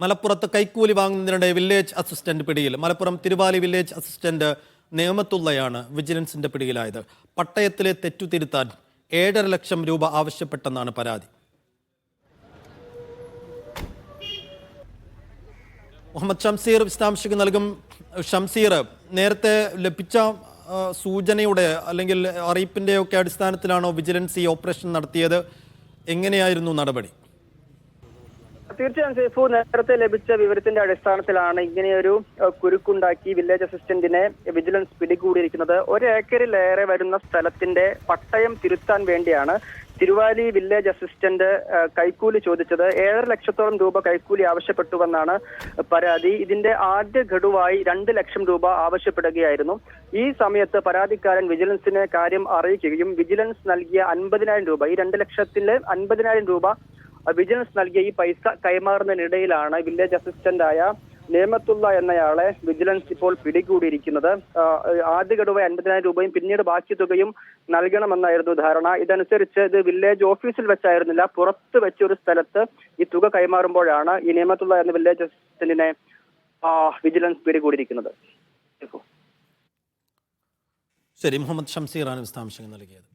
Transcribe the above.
മലപ്പുറത്ത് കൈക്കൂലി വാങ്ങുന്നതിനിടെ village assistant പിടിയിൽ. മലപ്പുറം തിരുവാലി വില്ലേജ് അസിസ്റ്റന്റ് നേമത്തുള്ളയാണ് വിജിലൻസിന്റെ പിടിയിലായത്. പട്ടയത്തിലെ തെറ്റുതിരുത്താൻ 7.5 ലക്ഷം രൂപ ആവശ്യപ്പെട്ടെന്നാണ് പരാതി. മുഹമ്മദ് ഷംസീർ വിശദാംശങ്ങൾ നൽകും. ഷംസീർ, നേരത്തെ ലഭിച്ച സൂചനയുടെ അല്ലെങ്കിൽ അറിയിപ്പിന്റെ ഒക്കെ അടിസ്ഥാനത്തിലാണോ വിജിലൻസ് ഈ ഓപ്പറേഷൻ നടത്തിയത്? എങ്ങനെയായിരുന്നു നടപടി? തീർച്ചയായും സൈഫു, നേരത്തെ ലഭിച്ച വിവരത്തിന്റെ അടിസ്ഥാനത്തിലാണ് ഇങ്ങനെയൊരു കുരുക്കുണ്ടാക്കി വില്ലേജ് അസിസ്റ്റന്റിനെ വിജിലൻസ് പിടികൂടിയിരിക്കുന്നത്. 1 ഏക്കറിലേറെ വരുന്ന സ്ഥലത്തിന്റെ പട്ടയം തിരുത്താൻ വേണ്ടിയാണ് തിരുവാലി വില്ലേജ് അസിസ്റ്റന്റ് കൈക്കൂലി ചോദിച്ചത്. 7.5 ലക്ഷത്തോളം രൂപ കൈക്കൂലി ആവശ്യപ്പെട്ടുവെന്നാണ് പരാതി. ഇതിന്റെ ആദ്യ ഗഡുവായി 2 ലക്ഷം രൂപ ആവശ്യപ്പെടുകയായിരുന്നു. ഈ സമയത്ത് പരാതിക്കാരൻ വിജിലൻസിനെ കാര്യം അറിയിക്കുകയും വിജിലൻസ് നൽകിയ 50,000 രൂപ, ഈ 2 ലക്ഷത്തിലെ 50,000 രൂപ വിജിലൻസ് നൽകിയ ഈ പൈസ കൈമാറുന്നതിനിടയിലാണ് വില്ലേജ് അസിസ്റ്റന്റായ നേമത്തുള്ള എന്നയാളെ വിജിലൻസ് ഇപ്പോൾ പിടികൂടിയിരിക്കുന്നത്. ആദ്യ ഗഡുവായി 50,000 രൂപയും പിന്നീട് ബാക്കി തുകയും നൽകണമെന്നായിരുന്നു ധാരണ. ഇതനുസരിച്ച് ഇത് വില്ലേജ് ഓഫീസിൽ വെച്ചായിരുന്നില്ല, പുറത്ത് വെച്ചൊരു സ്ഥലത്ത് ഈ തുക കൈമാറുമ്പോഴാണ് ഈ നേമത്തുള്ള എന്ന വില്ലേജ് അസിസ്റ്റന്റിനെ വിജിലൻസ് പിടികൂടിയിരിക്കുന്നത്. ശരി, മുഹമ്മദ് ഷംസീറാണ് വിശദാംശങ്ങൾ നൽകിയത്.